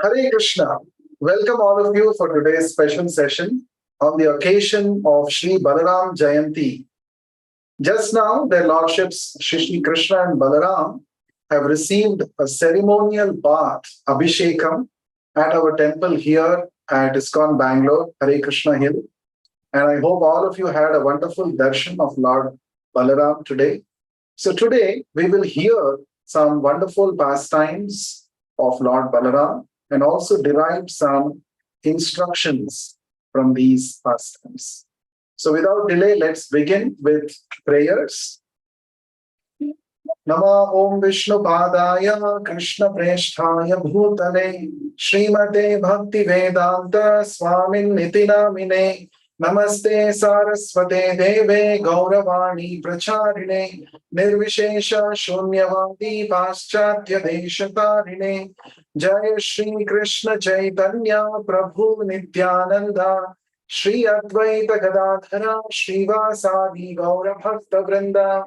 Hare Krishna. Welcome all of you for today's special session on the occasion of Sri Balaram Jayanti. Just now, their lordships Sri Krishna and Balaram have received a ceremonial bath, Abhishekam, at our temple here at ISKCON Bangalore, Hare Krishna Hill. And I hope all of you had a wonderful darshan of Lord Balaram today. So today we will hear some wonderful pastimes of Lord Balaram and also derive some instructions from these pastimes. So without delay, let's begin with prayers. Nama Om Vishnu Padaya Krishna Presthaya Bhutale Srimate Bhakti Vedanta Swamin Nitinamine Namaste Saraswate Deve Gauravani Pracharine Nirvishesha Shunyavadi Paschatya Deshatarine Jaya Shri Krishna Chaitanya Prabhu Nityananda Shri Advaita Gadadhara Srivasadi Gaura Bhakta Vrinda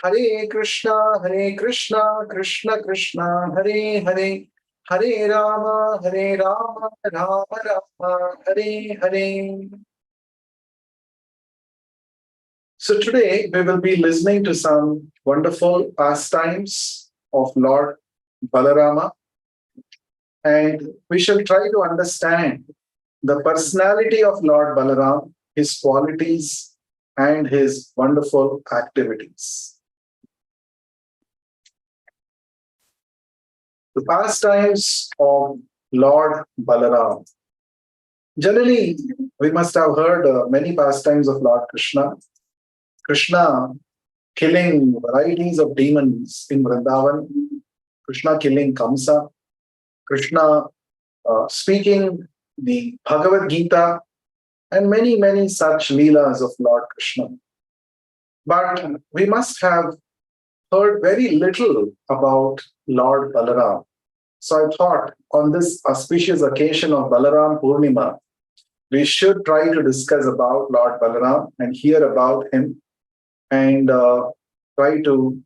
Hare Krishna, Krishna Krishna, Hare Hare, Hare Rama, Rama Rama, Hare Hare. So today we will be listening to some wonderful pastimes of Lord Balarama, and we shall try to understand the personality of Lord Balaram, his qualities, and his wonderful activities. The pastimes of Lord Balaram. Generally, we must have heard many pastimes of Lord Krishna. Krishna killing varieties of demons in Vrindavan, Krishna killing Kamsa, Krishna speaking the Bhagavad Gita, and many such leelas of Lord Krishna. But we must have heard very little about Lord Balarama. So I thought on this auspicious occasion of Balarama Purnima, we should try to discuss about Lord Balaram and hear about him and try to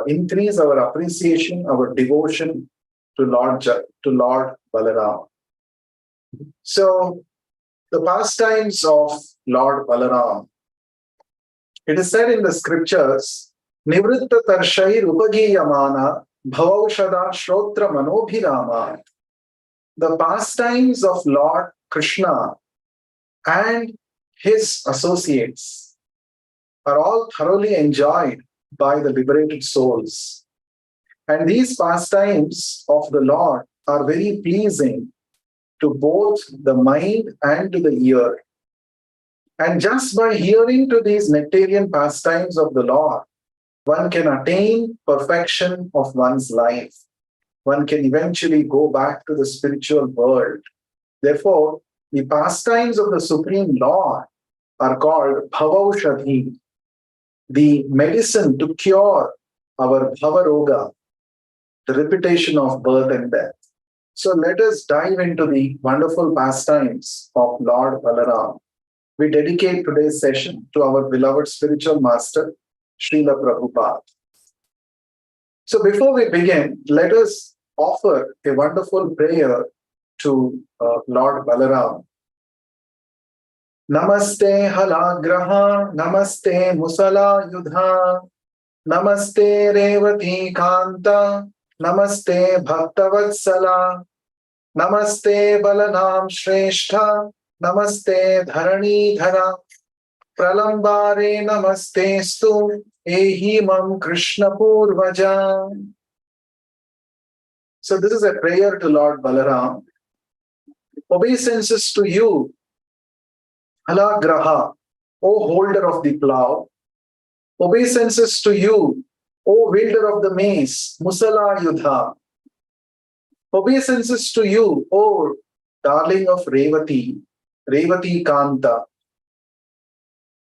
increase our appreciation, our devotion to Lord Balaram. So the pastimes of Lord Balaram. It is said in the scriptures, Nivritta Tarshai Rupagiyamana Bhavaushada Shrotra Manobhirama. The pastimes of Lord Krishna and his associates are all thoroughly enjoyed by the liberated souls. And these pastimes of the Lord are very pleasing to both the mind and to the ear. And just by hearing to these nectarian pastimes of the Lord, one can attain perfection of one's life. One can eventually go back to the spiritual world. Therefore, the pastimes of the Supreme Lord are called Bhavaushadhi, the medicine to cure our Bhavaroga, the repetition of birth and death. So let us dive into the wonderful pastimes of Lord Balaram. We dedicate today's session to our beloved spiritual master, Srila Prabhupada. So before we begin, let us offer a wonderful prayer to Lord Balaram. Namaste Halagraha, Namaste Musala Yudha, Namaste Revati Kanta, Namaste Bhaktavatsala, Namaste Balanam Shrestha, Namaste Dharani Dhara, Pralambare Namaste Stu, Ehimam Krishna Purvaja. So this is a prayer to Lord Balaram. Obeisances to you, Halagraha, O holder of the plough. Obeisances to you, O wielder of the mace, Musala Yudha. Obeisances to you, O darling of Revati, Revati Kanta.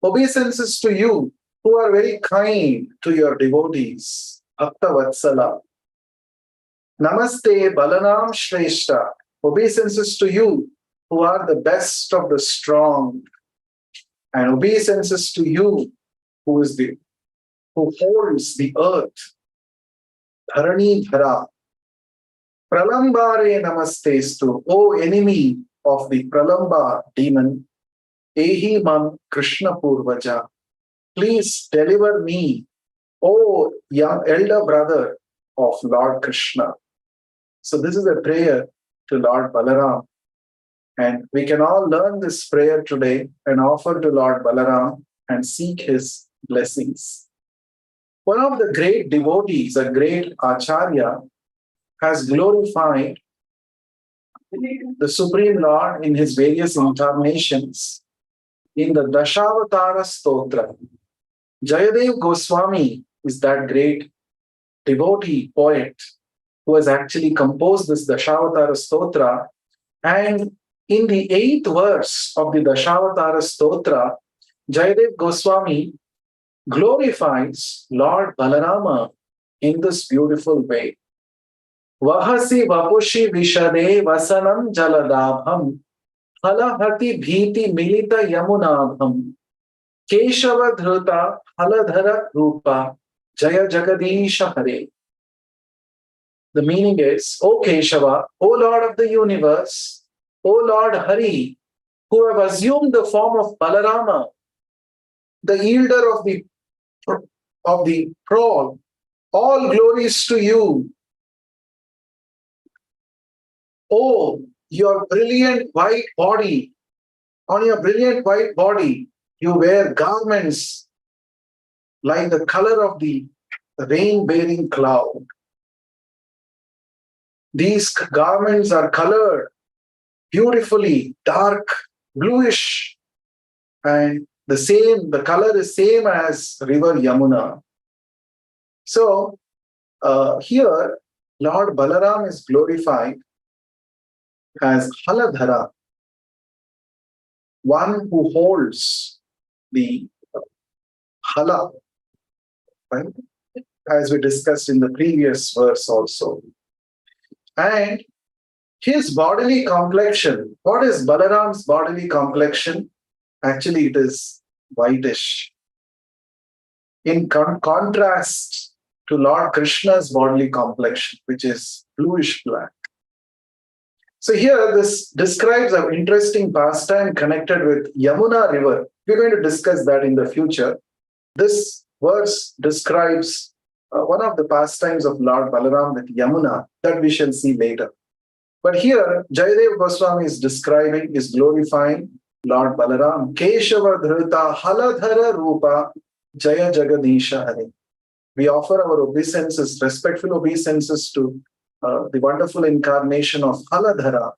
Obeisances to you, who are very kind to your devotees, Bhakta Vatsala. Namaste Balanam Shrestha. Obeisances to you, who are the best of the strong. And obeisances to you, who holds the earth, Dharani Dhara. Pralambare namastestu, O enemy of the Pralamba demon, Ehi mam Krishna Purvaja, please deliver me, O young elder brother of Lord Krishna. So this is a prayer to Lord Balaram. And we can all learn this prayer today and offer to Lord Balaram and seek his blessings. One of the great devotees, a great acharya, has glorified the Supreme Lord in his various incarnations in the Dashavatara Stotra. Jayadev Goswami is that great devotee poet who has actually composed this Dashavatara Stotra. And in the 8th verse of the Dashavatara Stotra, Jayadev Goswami glorifies Lord Balarama in this beautiful way. Vahasi vapushi vishade vasanam jaladabham halahati bhiti milita yamunabham Keshava dhruta haladhara rupa jaya jagadisha hare. The meaning is, O Keshava, O Lord of the universe, O Lord Hari, who have assumed the form of Balarama, the yielder of the prawl, all glories to you. Oh, your brilliant white body, on your brilliant white body, you wear garments like the color of the rain-bearing cloud. These garments are colored beautifully, dark, bluish, and the color is same as river Yamuna. So here, Lord Balaram is glorified as Haladhara, one who holds the Hala, right? As we discussed in the previous verse also. And his bodily complexion, what is Balaram's bodily complexion? Actually, it is whitish. In contrast to Lord Krishna's bodily complexion, which is bluish black. So here, this describes an interesting pastime connected with Yamuna river. We're going to discuss that in the future. This verse describes one of the pastimes of Lord Balaram with Yamuna that we shall see later. But here, Jayadev Goswami is glorifying Lord Balaram. Keshava Dhrita Haladhara Rupa Jaya Jagadisha Hare. We offer our obeisances, respectful obeisances to the wonderful incarnation of Haladhara,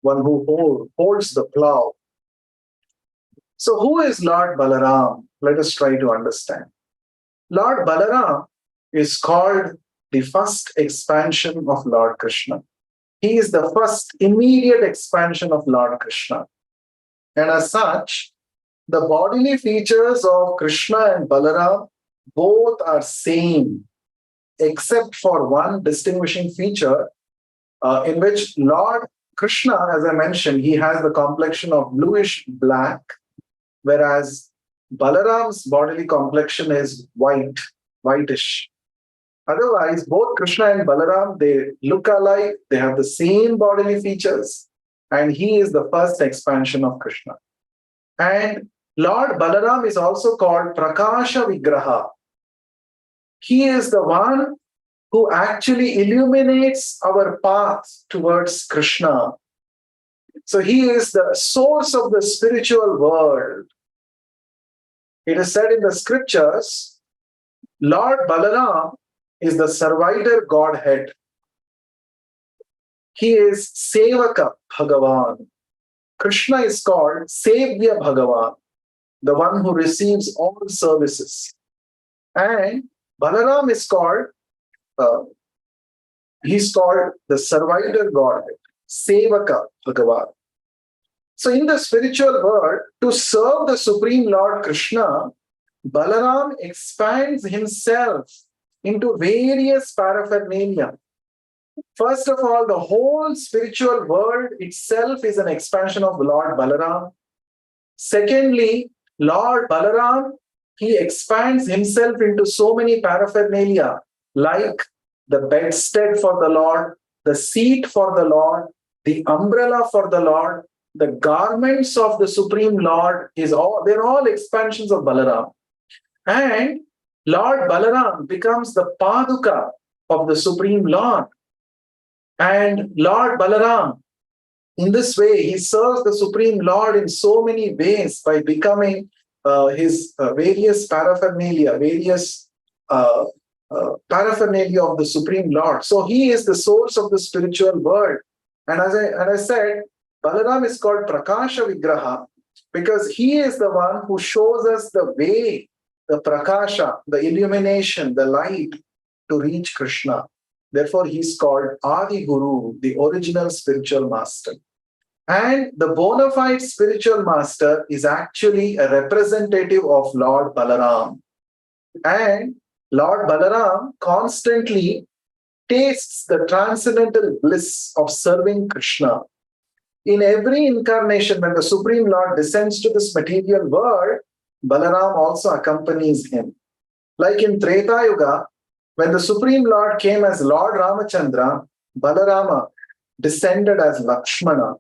one who holds the plow. So who is Lord Balaram? Let us try to understand. Lord Balaram is called the first expansion of Lord Krishna. He is the first immediate expansion of Lord Krishna. And as such, the bodily features of Krishna and Balaram both are same, except for one distinguishing feature in which Lord Krishna, as I mentioned, he has the complexion of bluish black, whereas Balaram's bodily complexion is whitish. Otherwise, both Krishna and Balaram, they look alike, they have the same bodily features, and he is the first expansion of Krishna. And Lord Balaram is also called Prakasha Vigraha. He is the one who actually illuminates our path towards Krishna. So he is the source of the spiritual world. It is said in the scriptures, Lord Balaram is the servitor Godhead. He is Sevaka Bhagavan. Krishna is called Sevya Bhagavan, the one who receives all services. And Balaram is called, he's called the servitor Godhead, Sevaka Bhagavan. So in the spiritual world, to serve the Supreme Lord Krishna, Balaram expands himself into various paraphernalia. First of all, the whole spiritual world itself is an expansion of Lord Balaram. Secondly, Lord Balaram, he expands himself into so many paraphernalia, like the bedstead for the Lord, the seat for the Lord, the umbrella for the Lord, the garments of the Supreme Lord they're all expansions of Balaram. And Lord Balaram becomes the Paduka of the Supreme Lord. And Lord Balaram, in this way, he serves the Supreme Lord in so many ways by becoming his various paraphernalia of the Supreme Lord. So he is the source of the spiritual world. And as I said, Balaram is called Prakasha Vigraha because he is the one who shows us the way, the Prakasha, the illumination, the light to reach Krishna. Therefore, he's called Adi Guru, the original spiritual master. And the bona fide spiritual master is actually a representative of Lord Balaram. And Lord Balaram constantly tastes the transcendental bliss of serving Krishna. In every incarnation, when the Supreme Lord descends to this material world, Balaram also accompanies him. Like in Treta Yuga, when the Supreme Lord came as Lord Ramachandra, Balarama descended as Lakshmana,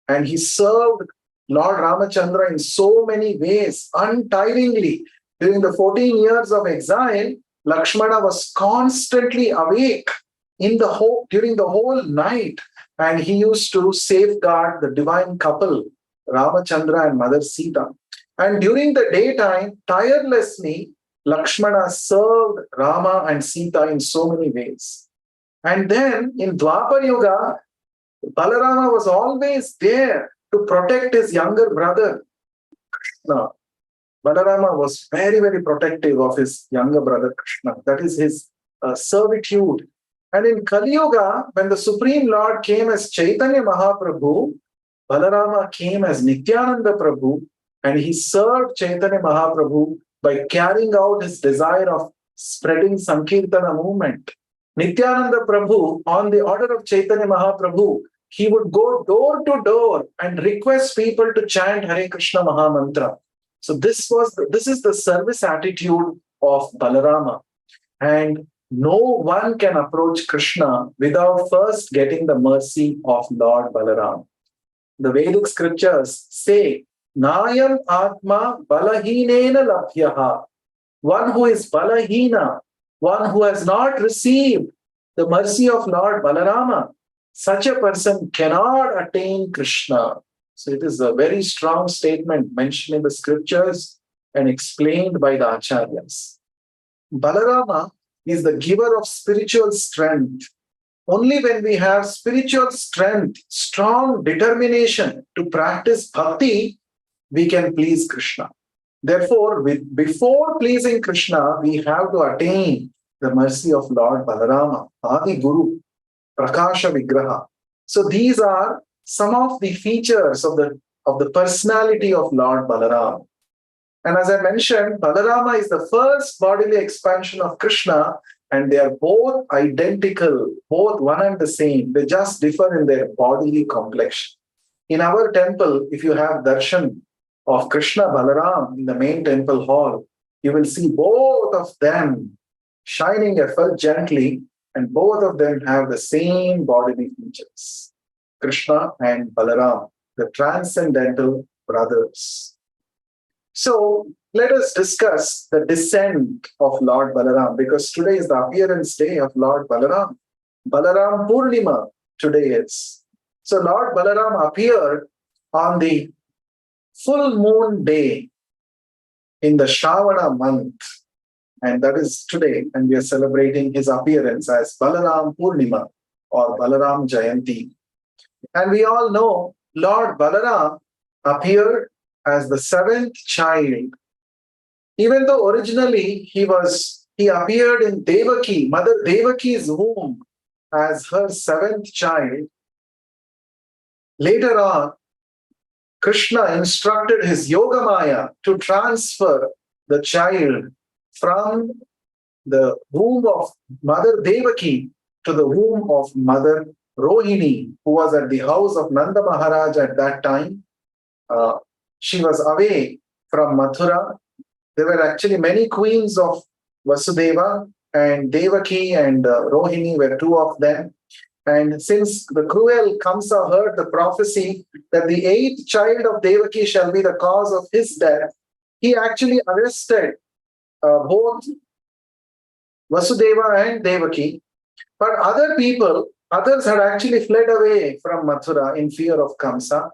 and he served Lord Ramachandra in so many ways, untiringly. During the 14 years of exile, Lakshmana was constantly awake during the whole night, and he used to safeguard the divine couple, Ramachandra and Mother Sita. And during the daytime, tirelessly, Lakshmana served Rama and Sita in so many ways. And then in Dwapar Yuga, Balarama was always there to protect his younger brother, Krishna. Balarama was very, very protective of his younger brother, Krishna. That is his servitude. And in Kali Yuga, when the Supreme Lord came as Chaitanya Mahaprabhu, Balarama came as Nityananda Prabhu, and he served Chaitanya Mahaprabhu by carrying out his desire of spreading Sankirtana movement. Nityananda Prabhu, on the order of Chaitanya Mahaprabhu, he would go door to door and request people to chant Hare Krishna Mahamantra. So this is the service attitude of Balarama. And no one can approach Krishna without first getting the mercy of Lord Balaram. The Vedic scriptures say, Nayam Atma Balahinena Labhyaha. One who is Balahina, one who has not received the mercy of Lord Balarama, such a person cannot attain Krishna. So it is a very strong statement mentioned in the scriptures and explained by the Acharyas. Balarama is the giver of spiritual strength. Only when we have spiritual strength, strong determination to practice bhakti, we can please Krishna. Therefore, before pleasing Krishna, we have to attain the mercy of Lord Balarama, Adi Guru, Prakasha Vigraha. So these are some of the features of the personality of Lord Balaram. And as I mentioned, Balarama is the first bodily expansion of Krishna, and they are both identical, both one and the same. They just differ in their bodily complexion. In our temple, if you have darshan of Krishna Balaram in the main temple hall, you will see both of them shining effulgently, and both of them have the same bodily features. Krishna and Balaram, the transcendental brothers. So let us discuss the descent of Lord Balaram, because today is the appearance day of Lord Balaram. Balarama Purnima today is. So Lord Balaram appeared on the full moon day in the Shravana month, and that is today, and we are celebrating his appearance as Balaram Purnima or Balaram Jayanti. And we all know Lord Balaram appeared as the seventh child. Even though originally he appeared in Devaki, Mother Devaki's womb, as her seventh child, later on, Krishna instructed his Yogamaya to transfer the child from the womb of Mother Devaki to the womb of Mother Rohini, who was at the house of Nanda Maharaj at that time. She was away from Mathura. There were actually many queens of Vasudeva, and Devaki and Rohini were two of them. And since the cruel Kamsa heard the prophecy that the eighth child of Devaki shall be the cause of his death, he actually arrested both Vasudeva and Devaki. But others had actually fled away from Mathura in fear of Kamsa.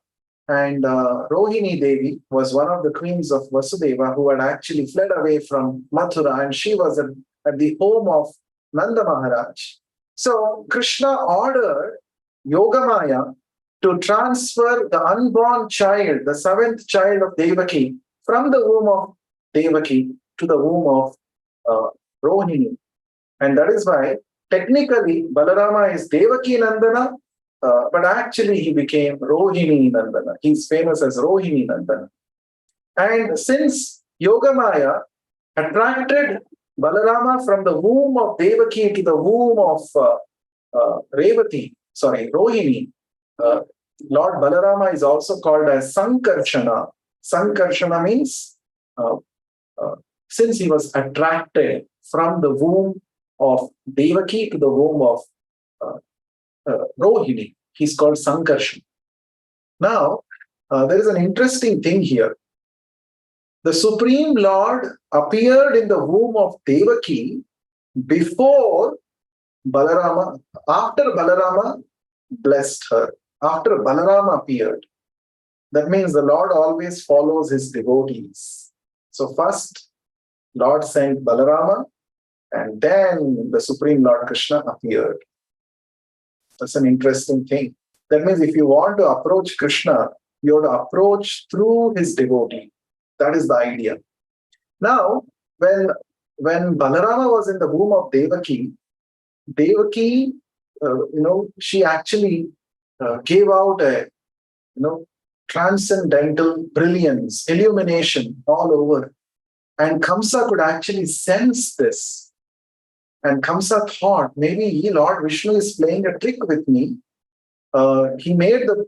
And Rohini Devi was one of the queens of Vasudeva who had actually fled away from Mathura, and she was at the home of Nanda Maharaj. So Krishna ordered Yogamaya to transfer the unborn child, the seventh child of Devaki, from the womb of Devaki to the womb of Rohini. And that is why technically Balarama is Devaki Nandana, but actually he became Rohini Nandana. He's famous as Rohini Nandana. And since Yogamaya attracted Balarama from the womb of Devaki to the womb of Rohini, Lord Balarama is also called as Sankarshana. Sankarshana means since he was attracted from the womb of Devaki to the womb of Rohini, he's called Sankarshana. Now, there is an interesting thing here. The Supreme Lord appeared in the womb of Devaki before Balarama, after Balarama blessed her, after Balarama appeared. That means the Lord always follows his devotees. So first, Lord sent Balarama, and then the Supreme Lord Krishna appeared. That's an interesting thing. That means if you want to approach Krishna, you have to approach through his devotee. That is the idea. Now, when Balarama was in the womb of Devaki, she actually gave out a, transcendental brilliance, illumination all over. And Kamsa could actually sense this. And Kamsa thought, maybe Lord Vishnu is playing a trick with me. He made the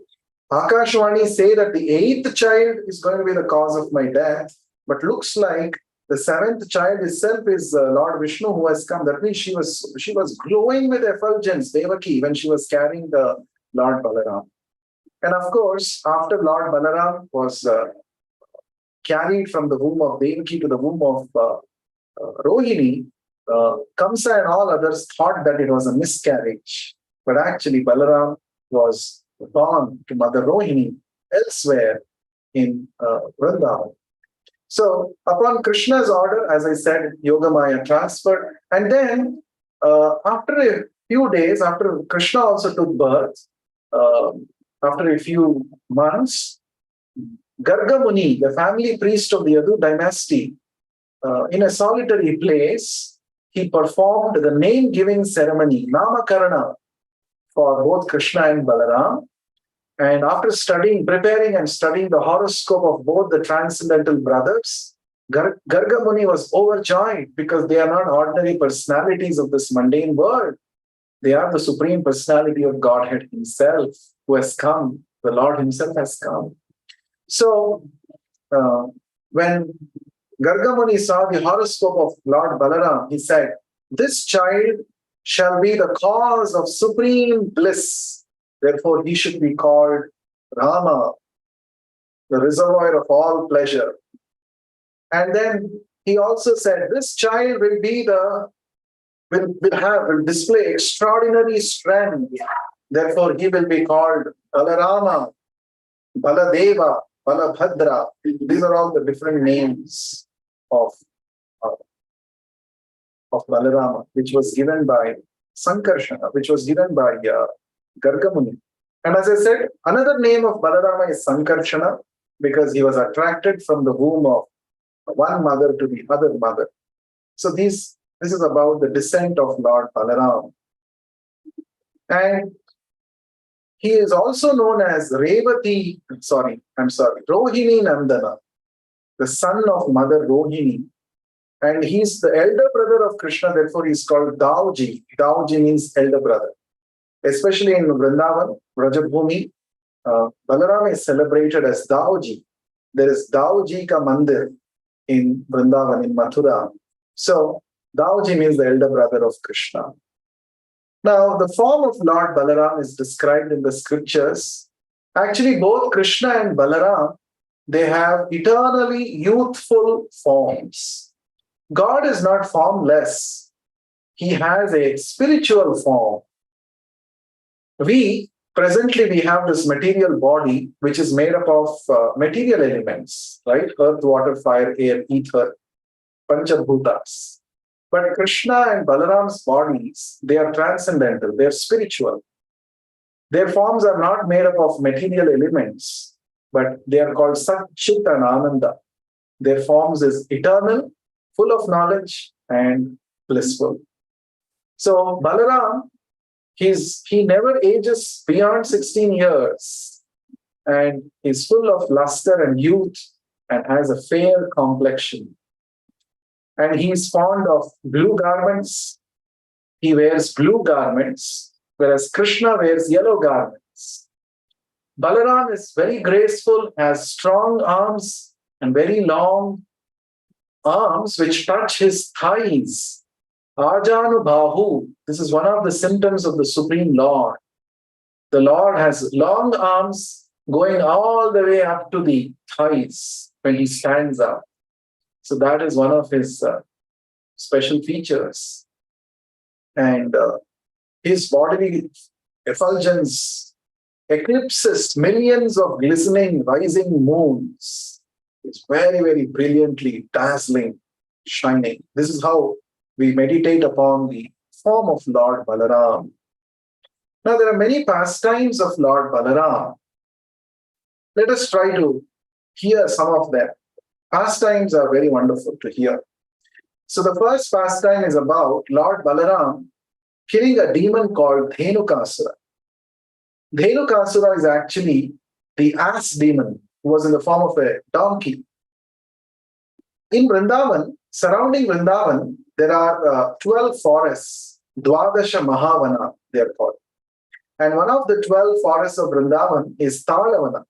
Akashvani say that the eighth child is going to be the cause of my death. But looks like the seventh child itself is Lord Vishnu who has come. That means she was glowing with effulgence, Devaki, when she was carrying the Lord Balaram. And of course, after Lord Balaram was carried from the womb of Devaki to the womb of Rohini, Kamsa and all others thought that it was a miscarriage. But actually, Balaram was born to Mother Rohini elsewhere in Vrindavan. So, upon Krishna's order, as I said, Yogamaya transferred. And then, after a few days, after Krishna also took birth, after a few months, Garga Muni, the family priest of the Yadu dynasty, in a solitary place, he performed the name-giving ceremony, Namakarana, for both Krishna and Balaram. And after preparing and studying the horoscope of both the transcendental brothers, Garga Muni was overjoyed because they are not ordinary personalities of this mundane world. They are the Supreme Personality of Godhead Himself who has come. The Lord Himself has come. So, when Garga Muni saw the horoscope of Lord Balaram, he said, "This child shall be the cause of supreme bliss. Therefore, he should be called Rama, the reservoir of all pleasure." And then he also said, "This child will display extraordinary strength. Therefore, he will be called Balarama, Baladeva, Balabhadra." These are all the different names of Balarama, which was given by Sankarshana, which was given by Garga Muni. And as I said, another name of Balarama is Sankarshana because he was attracted from the womb of one mother to the other mother. So this is about the descent of Lord Balaram. And he is also known as Rohini Nandana, the son of Mother Rohini. And he's the elder brother of Krishna, therefore he's called Dauji. Dauji means elder brother. Especially in Vrindavan, Vrajabhumi, Balaram is celebrated as Dauji. There is Dauji Ka Mandir in Vrindavan, in Mathura. So Dauji means the elder brother of Krishna. Now, the form of Lord Balaram is described in the scriptures. Actually, both Krishna and Balaram, they have eternally youthful forms. God is not formless. He has a spiritual form. We have this material body, which is made up of material elements, right? Earth, water, fire, air, ether, Panchabhutas. But Krishna and Balaram's bodies, they are transcendental, they are spiritual. Their forms are not made up of material elements, but they are called Sat, Chit, and Ananda. Their forms is eternal, full of knowledge, and blissful. So Balaram, he never ages beyond 16 years, and is full of luster and youth and has a fair complexion. And he is fond of blue garments. He wears blue garments, whereas Krishna wears yellow garments. Balaram is very graceful, has strong arms and very long arms which touch his thighs. Ajanu Bahu. This is one of the symptoms of the Supreme Lord. The Lord has long arms going all the way up to the thighs when he stands up. So that is one of his special features. And his bodily effulgence eclipses millions of glistening rising moons. It's very, very brilliantly dazzling, shining. This is how we meditate upon the form of Lord Balaram. Now, there are many pastimes of Lord Balaram. Let us try to hear some of them. Pastimes are very wonderful to hear. So the first pastime is about Lord Balaram killing a demon called Dhenukasura. Dhenukasura is actually the ass demon who was in the form of a donkey. In Vrindavan, surrounding Vrindavan, there are 12 forests, Dwadasha Mahavana, they are called. And one of the 12 forests of Vrindavan is Talavana.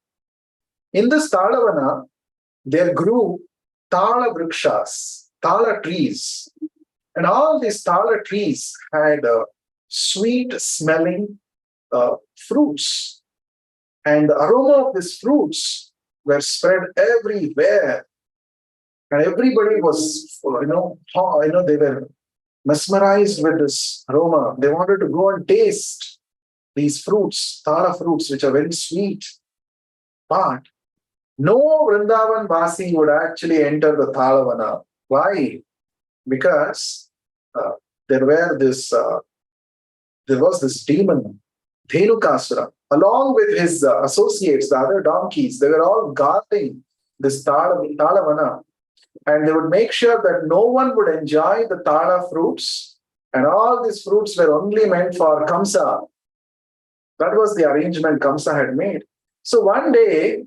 In this Talavana, there grew Tala Vrikshas, Tala trees. And all these Tala trees had sweet smelling fruits. And the aroma of these fruits were spread everywhere. And everybody was, they were mesmerized with this aroma. They wanted to go and taste these fruits, Tala fruits, which are very sweet. But no Vrindavan Vasi would actually enter the Talavana. Why? Because there was this demon, Dhenukasura, along with his associates, the other donkeys. They were all guarding this Talavana. And they would make sure that no one would enjoy the Tala fruits. And all these fruits were only meant for Kamsa. That was the arrangement Kamsa had made. So one day,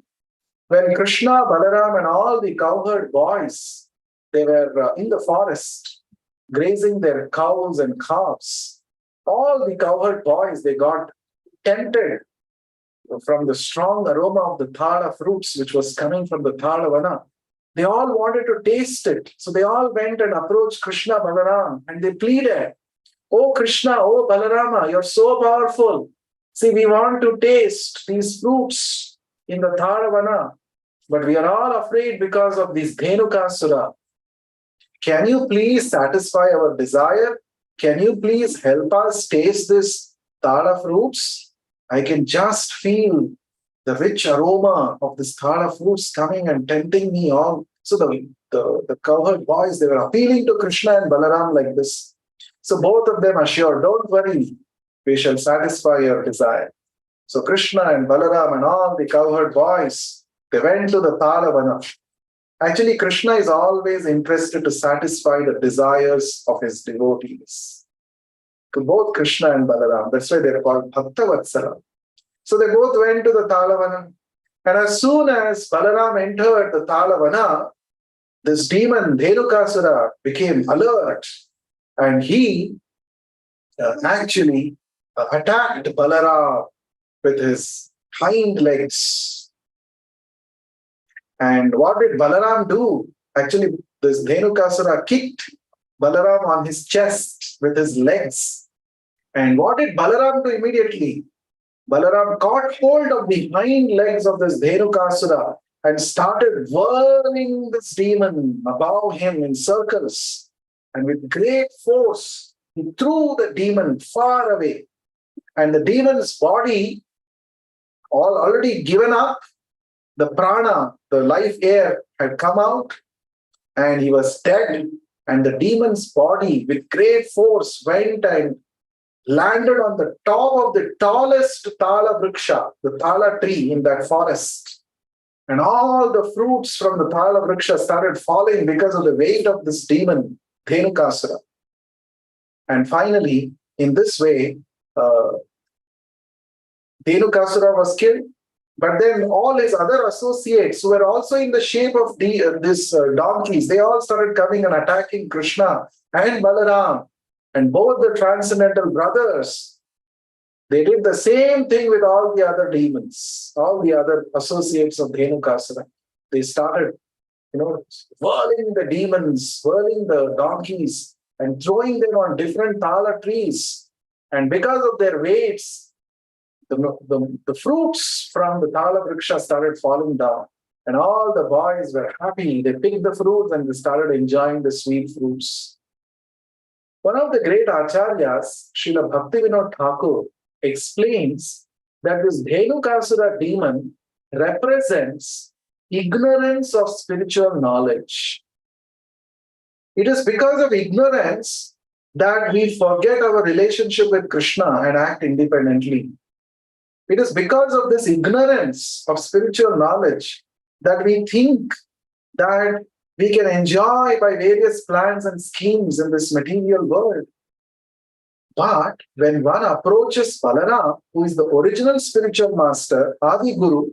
when Krishna, Balaram, and all the cowherd boys, they were in the forest, grazing their cows and calves, all the cowherd boys, they got tempted from the strong aroma of the Tala fruits, which was coming from the Talavana. They all wanted to taste it. So they all went and approached Krishna, Balaram, and they pleaded, "Oh Krishna, oh Balarama, you're so powerful. See, we want to taste these fruits in the Talavana, but we are all afraid because of this Dhenukasura. Can you please satisfy our desire? Can you please help us taste this Tala fruits? I can just feel the rich aroma of this Tala fruits coming and tempting me on." So the cowherd boys, they were appealing to Krishna and Balaram like this. So both of them assured, "Don't worry, we shall satisfy your desire." So Krishna and Balaram and all the cowherd boys, they went to the Talavana. Actually, Krishna is always interested to satisfy the desires of his devotees. To both Krishna and Balaram, that's why they're called Bhaktavatsala. So they both went to the Talavana. And as soon as Balaram entered the Talavana, this demon Dhenukasura became alert. And he actually attacked Balaram with his hind legs. And what did Balaram do? Actually, this Dhenukasura kicked Balaram on his chest with his legs. And what did Balaram do immediately? Balaram caught hold of the hind legs of this Dhenukasura and started whirling this demon above him in circles. And with great force, he threw the demon far away. And the demon's body, all already given up, the prana, the life air, had come out, and he was dead. And the demon's body, with great force, went and landed on the top of the tallest Tala Vriksha, the Tala tree in that forest. And all the fruits from the Tala Vriksha started falling because of the weight of this demon, Dhenukasura. And finally, in this way, Dhenukasura was killed. But then all his other associates who were also in the shape of these donkeys, they all started coming and attacking Krishna and Balaram. And both the transcendental brothers, they did the same thing with all the other demons, all the other associates of Dhenukasura. They started, whirling the demons, whirling the donkeys, and throwing them on different tala trees. And because of their weights, the fruits from the Tala Vriksha started falling down. And all the boys were happy. They picked the fruits and they started enjoying the sweet fruits. One of the great acharyas, Srila Bhaktivinoda Thakur, explains that this Dhenukasura demon represents ignorance of spiritual knowledge. It is because of ignorance that we forget our relationship with Krishna and act independently. It is because of this ignorance of spiritual knowledge that we think that we can enjoy by various plans and schemes in this material world. But when one approaches Balaram, who is the original spiritual master, Adi Guru,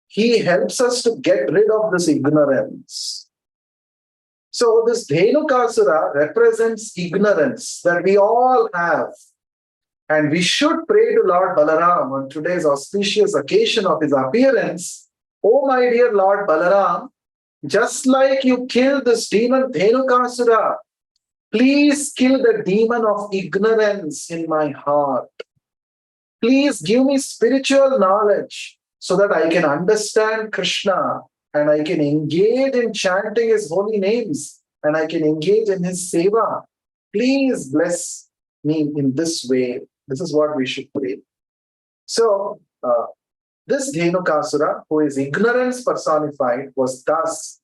he helps us to get rid of this ignorance. So this Dhenukasura represents ignorance that we all have. And we should pray to Lord Balaram on today's auspicious occasion of his appearance. Oh, my dear Lord Balaram, just like you killed this demon Dhenukasura, please kill the demon of ignorance in my heart. Please give me spiritual knowledge so that I can understand Krishna and I can engage in chanting his holy names and I can engage in his seva. Please bless me in this way. This is what we should pray. So, this Dhenukasura, who is ignorance personified, was thus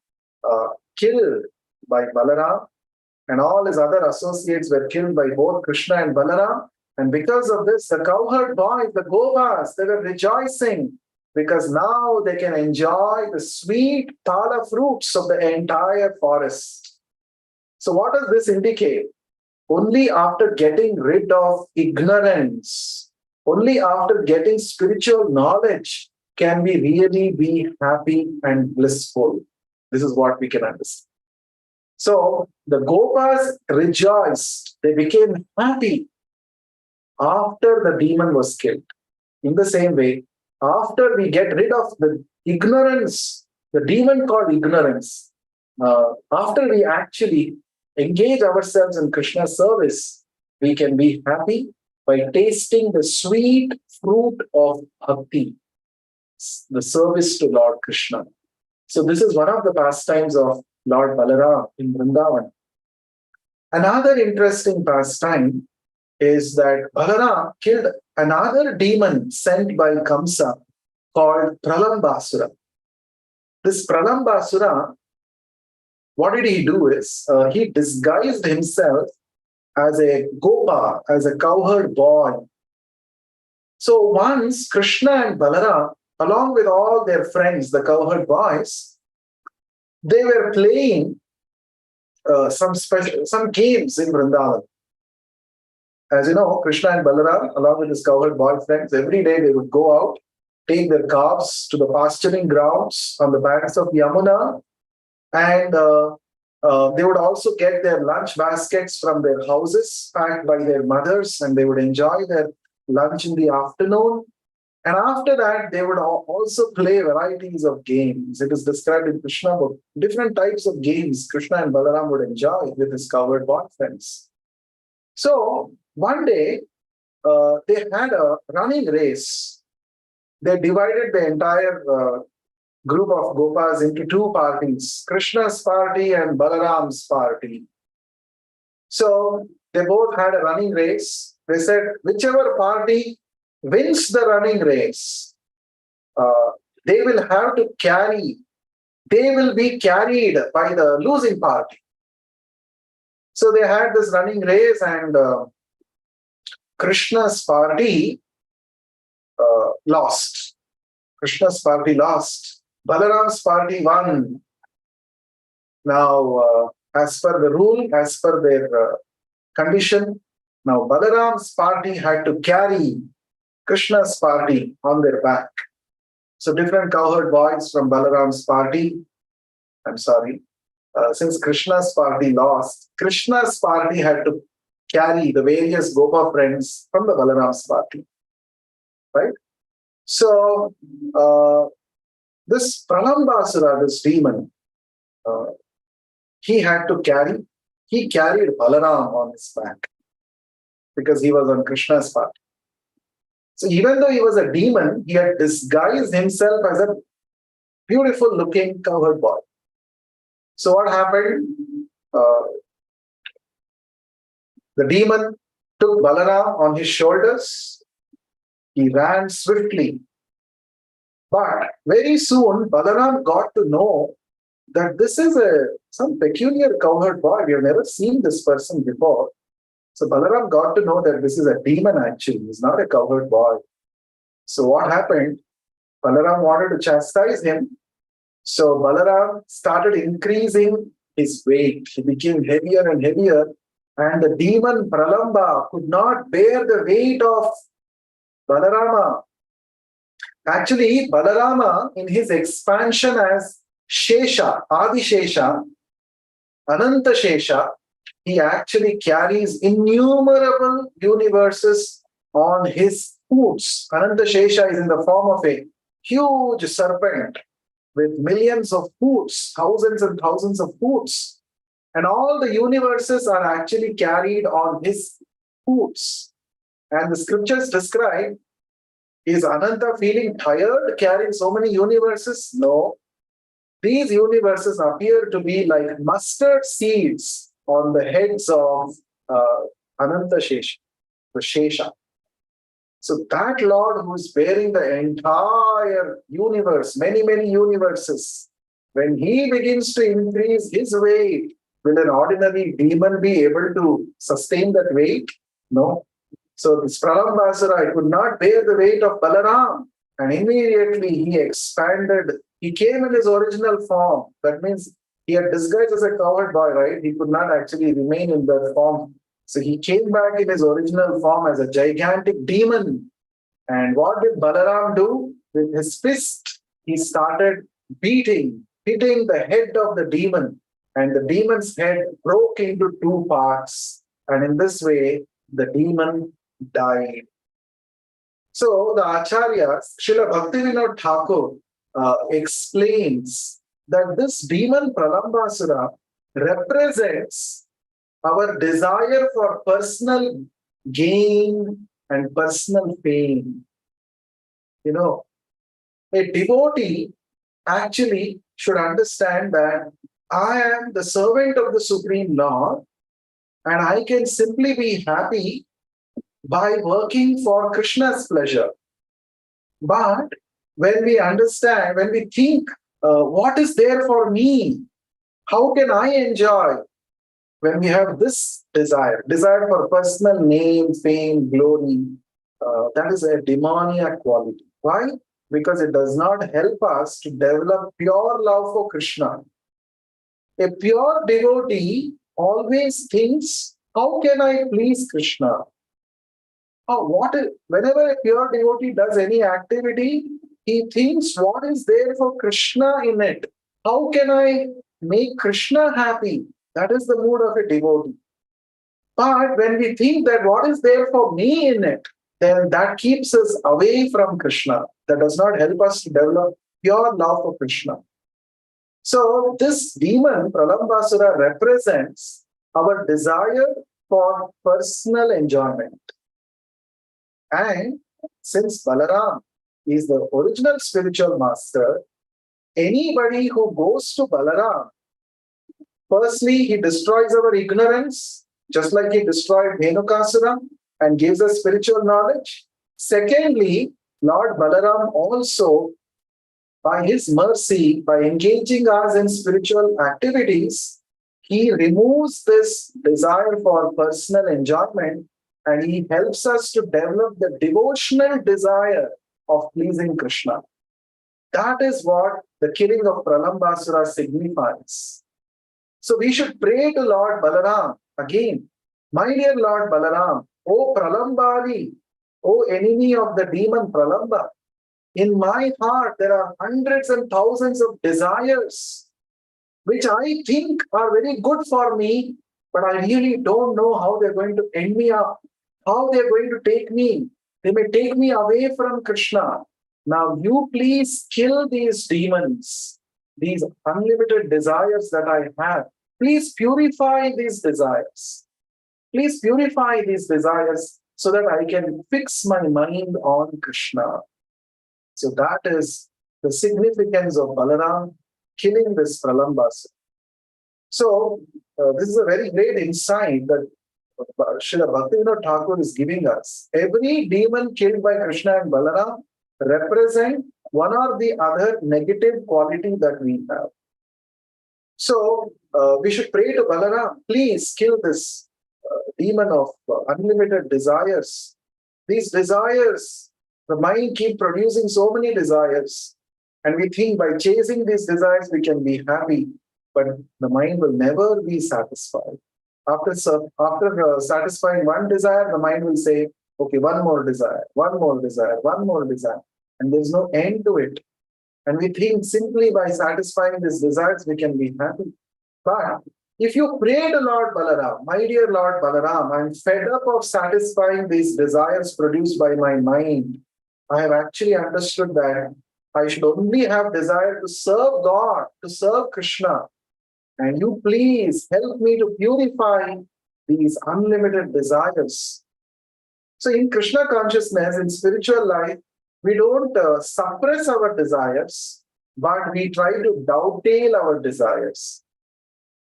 killed by Balaram, and all his other associates were killed by both Krishna and Balaram. And because of this, the cowherd boys, the Govas, they were rejoicing because now they can enjoy the sweet tala fruits of the entire forest. So, what does this indicate? Only after getting rid of ignorance, only after getting spiritual knowledge can we really be happy and blissful. This is what we can understand. So the Gopas rejoiced. They became happy after the demon was killed. In the same way, after we get rid of the ignorance, the demon called ignorance, after we actually engage ourselves in Krishna's service, we can be happy by tasting the sweet fruit of bhakti, the service to Lord Krishna. So this is one of the pastimes of Lord Balarama in Vrindavan. Another interesting pastime is that Balarama killed another demon sent by Kamsa called Pralambasura. This Pralambasura, what did he do is, he disguised himself as a gopa, as a cowherd boy. So once Krishna and Balaram, along with all their friends, the cowherd boys, they were playing some games in Vrindavan. As you know, Krishna and Balaram, along with his cowherd boy friends, every day they would go out, take their calves to the pasturing grounds on the banks of Yamuna, and they would also get their lunch baskets from their houses packed by their mothers, and they would enjoy their lunch in the afternoon. And after that, they would also play varieties of games. It is described in Krishna book. Different types of games Krishna and Balaram would enjoy with his cowherd boy friends. So one day, they had a running race. They divided the entire group of Gopas into two parties, Krishna's party and Balaram's party. So they both had a running race. They said, whichever party wins the running race, they will have to carry, they will be carried by the losing party. So they had this running race, and Krishna's party lost. Krishna's party lost. Balaram's party won. Now, as per the rule, as per their condition, now Balaram's party had to carry Krishna's party on their back. So different cowherd boys from Balaram's party, since Krishna's party lost, Krishna's party had to carry the various Gopa friends from the Balaram's party. Right? So this Pralambasura, this demon, he carried Balaram on his back because he was on Krishna's party. So even though he was a demon, he had disguised himself as a beautiful looking cowherd boy. So what happened? The demon took Balaram on his shoulders. He ran swiftly. But very soon, Balaram got to know that this is some peculiar cowherd boy. We have never seen this person before. So Balaram got to know that this is a demon actually. He's not a cowherd boy. So what happened? Balaram wanted to chastise him. So Balaram started increasing his weight. He became heavier and heavier. And the demon Pralamba could not bear the weight of Balarama. Actually, Balarama, in his expansion as Shesha, Adi Shesha, Ananta Shesha, he actually carries innumerable universes on his hooves. Ananta Shesha is in the form of a huge serpent with millions of hooves, thousands and thousands of hooves. And all the universes are actually carried on his hooves. And the scriptures describe, is Ananta feeling tired carrying so many universes? No. These universes appear to be like mustard seeds on the heads of Ananta Shesha, the Shesha. So that Lord who is bearing the entire universe, many, many universes, when he begins to increase his weight, will an ordinary demon be able to sustain that weight? No. So this Pralambasura could not bear the weight of Balaram, and immediately he expanded. He came in his original form. That means he had disguised as a cowherd boy, right? He could not actually remain in that form. So he came back in his original form as a gigantic demon. And what did Balaram do? With his fist, he started hitting the head of the demon. And the demon's head broke into two parts. And in this way, the demon died. So the Acharya, Srila Bhaktivinoda Thakur, explains that this demon Pralambasura represents our desire for personal gain and personal fame. You know, a devotee actually should understand that I am the servant of the Supreme Lord, and I can simply be happy by working for Krishna's pleasure. But when we understand, when we think, what is there for me? How can I enjoy? When we have this desire for personal name, fame, glory, that is a demoniac quality. Why? Because it does not help us to develop pure love for Krishna. A pure devotee always thinks, how can I please Krishna? Whenever a pure devotee does any activity, he thinks, what is there for Krishna in it? How can I make Krishna happy? That is the mood of a devotee. But when we think that what is there for me in it, then that keeps us away from Krishna. That does not help us to develop pure love for Krishna. So this demon, Pralambasura, represents our desire for personal enjoyment. And since Balaram is the original spiritual master, anybody who goes to Balaram, firstly, he destroys our ignorance, just like he destroyed Dhenukasura and gives us spiritual knowledge. Secondly, Lord Balaram also, by his mercy, by engaging us in spiritual activities, he removes this desire for personal enjoyment and he helps us to develop the devotional desire of pleasing Krishna. That is what the killing of Pralambasura signifies. So we should pray to Lord Balaram again. My dear Lord Balaram, O Pralambali, O enemy of the demon Pralamba, in my heart there are hundreds and thousands of desires which I think are very good for me, but I really don't know how they're going to end me up, how they're going to take me. They may take me away from Krishna. Now you please kill these demons, these unlimited desires that I have. Please purify these desires. Please purify these desires so that I can fix my mind on Krishna. So that is the significance of Balaram killing this Pralambasura. So this is a very great insight that Srila Bhaktivinoda Thakur is giving us. Every demon killed by Krishna and Balaram represent one or the other negative quality that we have. So we should pray to Balaram, please kill this demon of unlimited desires. These desires, the mind keep producing so many desires, and we think by chasing these desires we can be happy, but the mind will never be satisfied. After satisfying one desire, the mind will say, okay, one more desire, one more desire, one more desire, and there's no end to it. And we think simply by satisfying these desires we can be happy. But if you pray to Lord Balaram, my dear Lord Balaram, I'm fed up of satisfying these desires produced by my mind. I have actually understood that I should only have desire to serve God, to serve Krishna. And you please help me to purify these unlimited desires. So in Krishna consciousness, in spiritual life, we don't suppress our desires, but we try to dovetail our desires.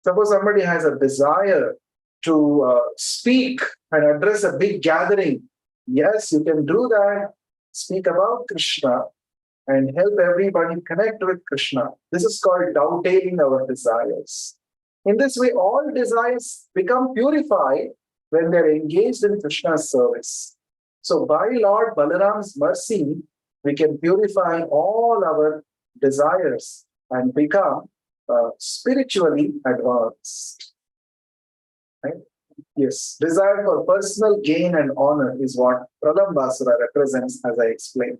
Suppose somebody has a desire to speak and address a big gathering. Yes, you can do that. Speak about Krishna and help everybody connect with Krishna. This is called dovetailing our desires. In this way, all desires become purified when they're engaged in Krishna's service. So by Lord Balaram's mercy, we can purify all our desires and become spiritually advanced. Right? Yes, desire for personal gain and honor is what Pralambasura represents, as I explained.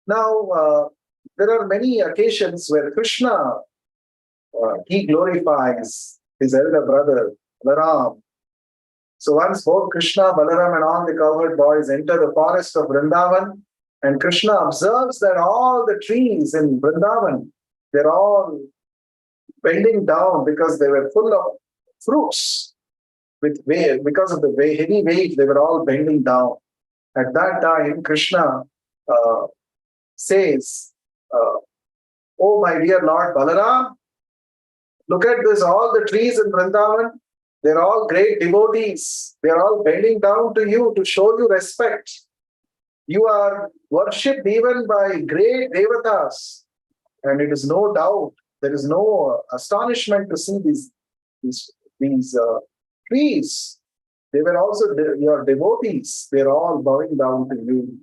Now, there are many occasions where Krishna, he glorifies his elder brother, Balaram. So once both Krishna, Balaram and all the cowherd boys enter the forest of Vrindavan, and Krishna observes that all the trees in Vrindavan, they're all bending down because they were full of fruits. Because of the heavy weight, they were all bending down. At that time, Krishna says, oh my dear Lord Balaram, look at this, all the trees in Vrindavan, they're all great devotees. They're all bending down to you to show you respect. You are worshipped even by great devatas. And it is no doubt, there is no astonishment to see these trees. They were also your devotees. They're all bowing down to you.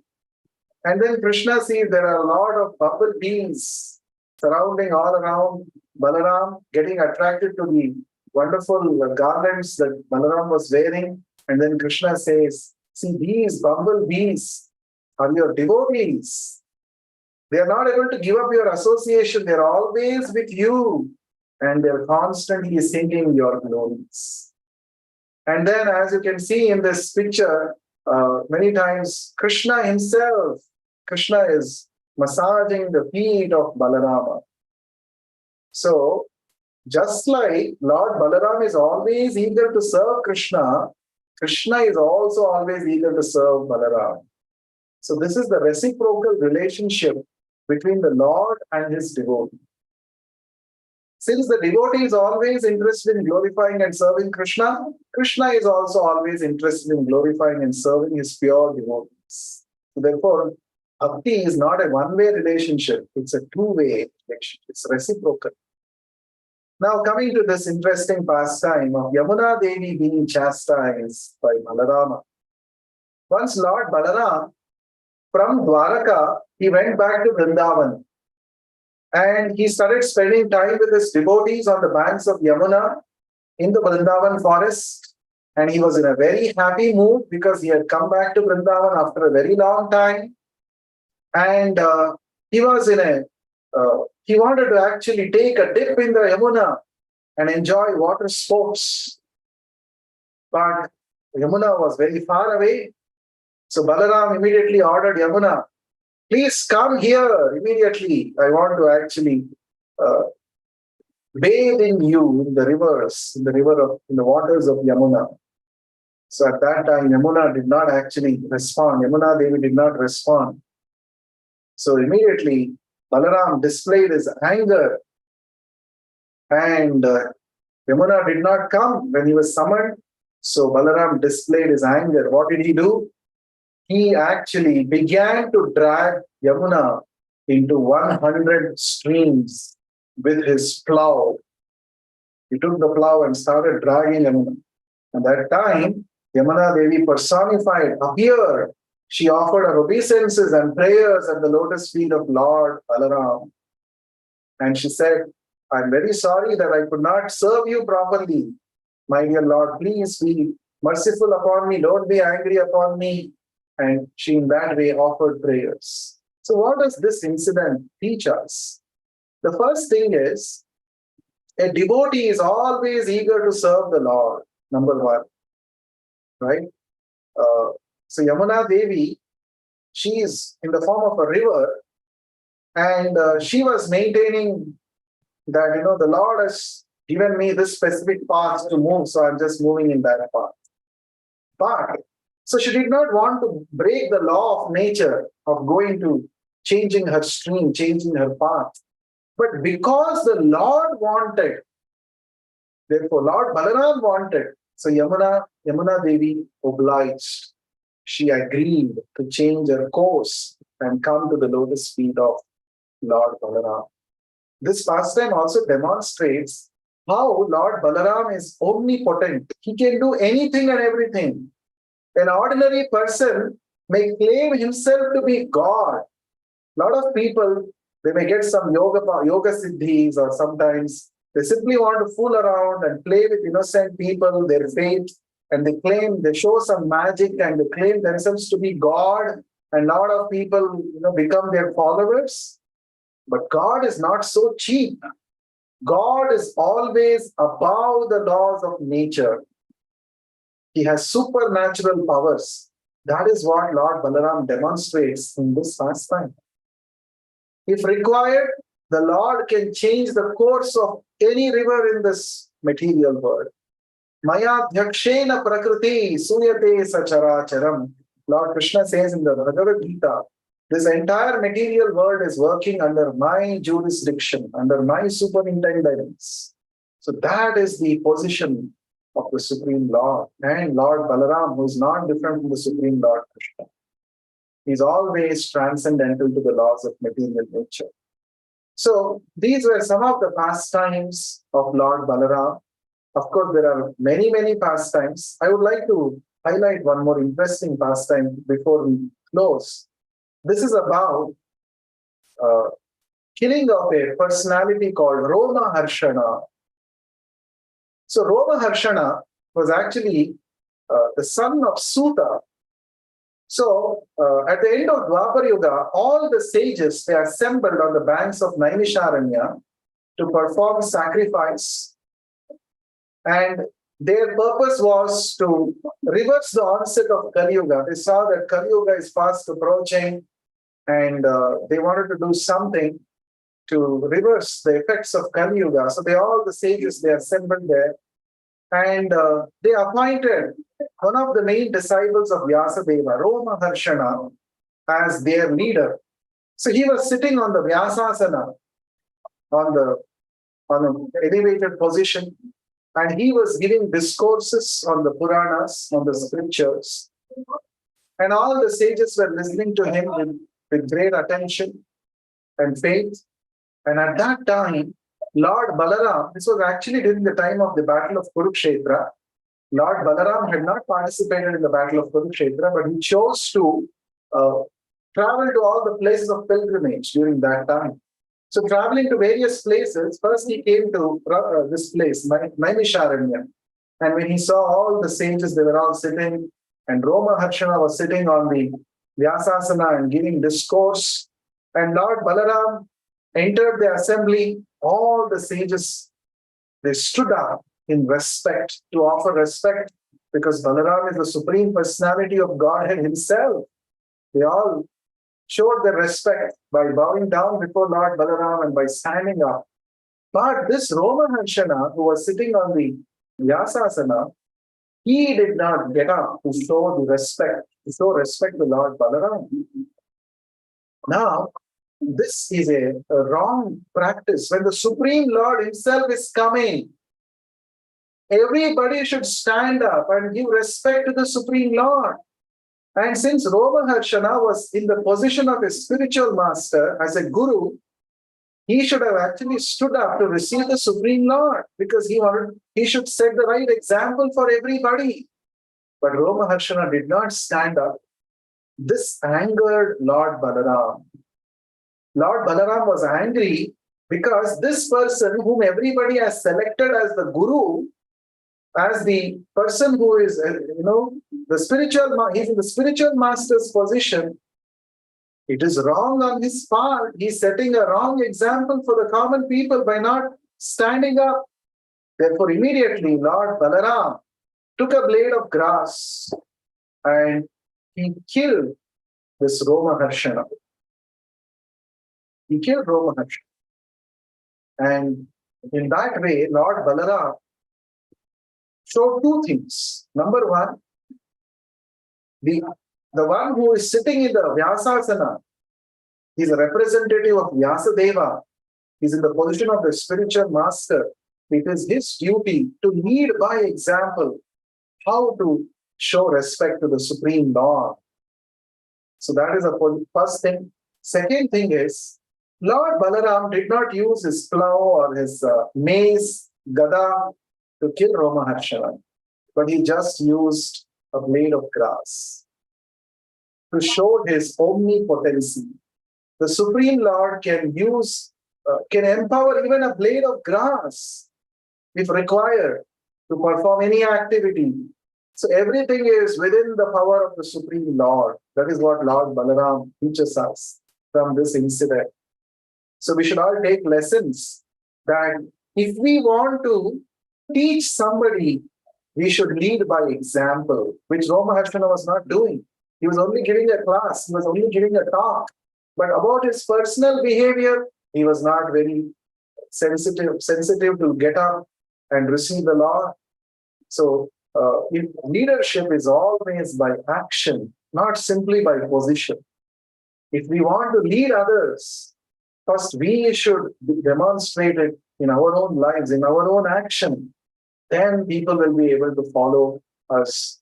And then Krishna sees there are a lot of bumblebees surrounding all around Balaram, getting attracted to the wonderful garments that Balaram was wearing. And then Krishna says, see, these bumblebees are your devotees. They are not able to give up your association. They're always with you. And they're constantly singing your glories. And then, as you can see in this picture, Many times, Krishna is massaging the feet of Balarama. So, just like Lord Balaram is always eager to serve Krishna, Krishna is also always eager to serve Balaram. So, this is the reciprocal relationship between the Lord and his devotee. Since the devotee is always interested in glorifying and serving Krishna, Krishna is also always interested in glorifying and serving his pure devotees. So therefore, bhakti is not a one-way relationship, it's a two-way relationship, it's reciprocal. Now, coming to this interesting pastime of Yamuna Devi being chastised by Balarama. Once Lord Balaram, from Dwaraka, he went back to Vrindavan. And he started spending time with his devotees on the banks of Yamuna in the Vrindavan forest. And he was in a very happy mood because he had come back to Vrindavan after a very long time. And he was he wanted to actually take a dip in the Yamuna and enjoy water sports. But Yamuna was very far away. So Balaram immediately ordered Yamuna, please come here immediately. I want to actually bathe in you in the rivers, in the waters of Yamuna. So at that time, Yamuna did not actually respond. Yamuna Devi did not respond. So immediately, Balaram displayed his anger, and Yamuna did not come when he was summoned. So Balaram displayed his anger. What did he do? He actually began to drag Yamuna into 100 streams with his plow. He took the plow and started dragging Yamuna. At that time, Yamuna Devi personified, appeared. She offered her obeisances and prayers at the lotus feet of Lord Balaram. And she said, I'm very sorry that I could not serve you properly. My dear Lord, please be merciful upon me. Don't be angry upon me. And she in that way offered prayers. So what does this incident teach us? The first thing is, a devotee is always eager to serve the Lord, number one, right? So Yamuna Devi, she is in the form of a river, and she was maintaining that, the Lord has given me this specific path to move, so I'm just moving in that path. But so she did not want to break the law of nature of changing her stream, changing her path. But because the Lord wanted, therefore Lord Balaram wanted, so Yamuna Devi obliged. She agreed to change her course and come to the lotus feet of Lord Balaram. This pastime also demonstrates how Lord Balaram is omnipotent. He can do anything and everything. An ordinary person may claim himself to be God. A lot of people, they may get some yoga siddhis, or sometimes they simply want to fool around and play with innocent people, their faith, and they show some magic and they claim themselves to be God, and a lot of people become their followers. But God is not so cheap. God is always above the laws of nature. He has supernatural powers. That is what Lord Balaram demonstrates in this pastime. If required, the Lord can change the course of any river in this material world. Maya dhakshena prakriti suyate sacharacharam. Lord Krishna says in the Bhagavad Gita, this entire material world is working under my jurisdiction, under my superintendence. So that is the position of the Supreme Lord. And Lord Balaram, who is not different from the Supreme Lord Krishna, is always transcendental to the laws of material nature. So these were some of the pastimes of Lord Balaram. Of course, there are many, many pastimes. I would like to highlight one more interesting pastime before we close. This is about killing of a personality called Roma Harshana. So Roma Harshana was actually the son of Suta. So at the end of Dwapar Yuga, all the sages, they assembled on the banks of Naimisharanya to perform sacrifice. And Their purpose was to reverse the onset of Kali Yuga. They saw that Kali Yuga is fast approaching, and they wanted to do something to reverse the effects of Kali Yuga. So all the sages, they assembled there, and they appointed one of the main disciples of Vyasadeva, Roma Harshana, as their leader. So he was sitting on the Vyasasana, on an elevated position, and he was giving discourses on the Puranas, on the scriptures. And all the sages were listening to him with great attention and faith. And at that time, Lord Balaram, this was actually during the time of the Battle of Kurukshetra. Lord Balaram had not participated in the Battle of Kurukshetra, but he chose to travel to all the places of pilgrimage during that time. So traveling to various places, first he came to this place, Naimisharanya. And when he saw all the sages, they were all sitting, and Roma Harshana was sitting on the Vyasasana and giving discourse. And Lord Balaram entered the assembly. All the sages, they stood up in respect, to offer respect, because Balaram is the Supreme Personality of Godhead himself. They all showed their respect by bowing down before Lord Balaram and by standing up. But this Roma Harshana, who was sitting on the Vyasasana, he did not get up to show the respect, to show respect to Lord Balaram. Now, this is a wrong practice. When the Supreme Lord himself is coming, everybody should stand up and give respect to the Supreme Lord. And since Roma Harshana was in the position of a spiritual master, as a guru, he should have actually stood up to receive the Supreme Lord, because he should set the right example for everybody. But Roma Harshana did not stand up. This angered Lord Balaram. Lord Balaram was angry because this person whom everybody has selected as the guru, as the person who is, the spiritual, he's in the spiritual master's position. It is wrong on his part. He's setting a wrong example for the common people by not standing up. Therefore, immediately Lord Balaram took a blade of grass and he killed this Roma Harshana. He killed Roma Harshana. And in that way, Lord Balaram showed two things. Number one, the one who is sitting in the Vyasasana, he's a representative of Vyasadeva. He's in the position of the spiritual master. It is his duty to lead by example how to show respect to the Supreme Lord. So that is the first thing. Second thing is, Lord Balaram did not use his plow or his mace, gada, to kill Roma Harshana, but he just used a blade of grass to show his omnipotency. The Supreme Lord can empower even a blade of grass if required to perform any activity. So everything is within the power of the Supreme Lord. That is what Lord Balaram teaches us from this incident. So we should all take lessons that if we want to teach somebody, we should lead by example, which Roma Harshana was not doing. He was only giving a class, he was only giving a talk. But about his personal behavior, he was not very sensitive to get up and receive the law. So leadership is always by action, not simply by position. If we want to lead others, first we should demonstrate it in our own lives, in our own action. Then people will be able to follow us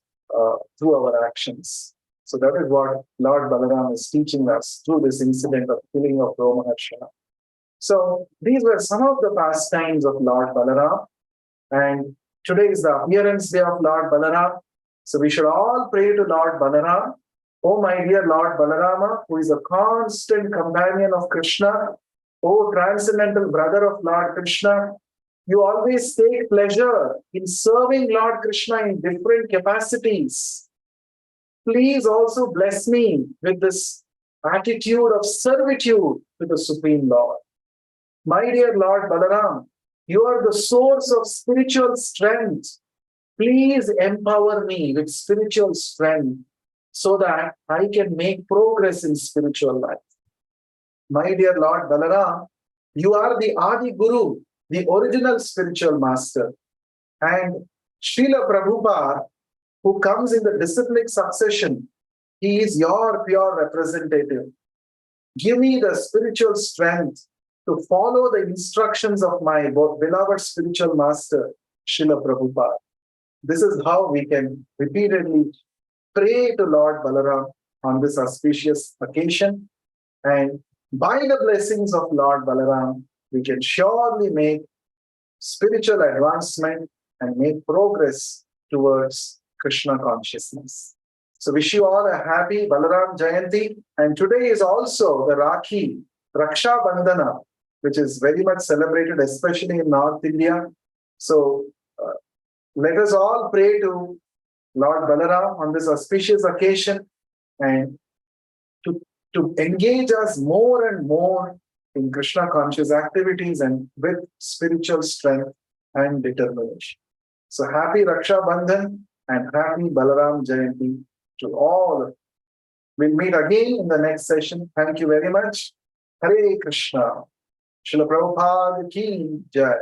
through our actions. So that is what Lord Balaram is teaching us through this incident of killing of Roma Harshana. So these were some of the pastimes of Lord Balaram. And today is the appearance day of Lord Balarama. So we should all pray to Lord Balarama. Oh, my dear Lord Balarama, who is a constant companion of Krishna, oh, transcendental brother of Lord Krishna, you always take pleasure in serving Lord Krishna in different capacities. Please also bless me with this attitude of servitude to the Supreme Lord. My dear Lord Balaram, you are the source of spiritual strength. Please empower me with spiritual strength so that I can make progress in spiritual life. My dear Lord Balaram, you are the Adi Guru, the original spiritual master. And Srila Prabhupada, who comes in the disciplic succession, he is your pure representative. Give me the spiritual strength to follow the instructions of my beloved spiritual master, Srila Prabhupada. This is how we can repeatedly pray to Lord Balaram on this auspicious occasion. And by the blessings of Lord Balaram, we can surely make spiritual advancement and make progress towards Krishna consciousness. So wish you all a happy Balaram Jayanti. And today is also the Rakhi, Raksha Bandhana, which is very much celebrated, especially in North India. So let us all pray to Lord Balaram on this auspicious occasion and to engage us more and more in Krishna conscious activities and with spiritual strength and determination. So happy Raksha Bandhan and happy Balaram Jayanti to all. We'll meet again in the next session. Thank you very much. Hare Krishna. Srila Prabhupada ki Jai.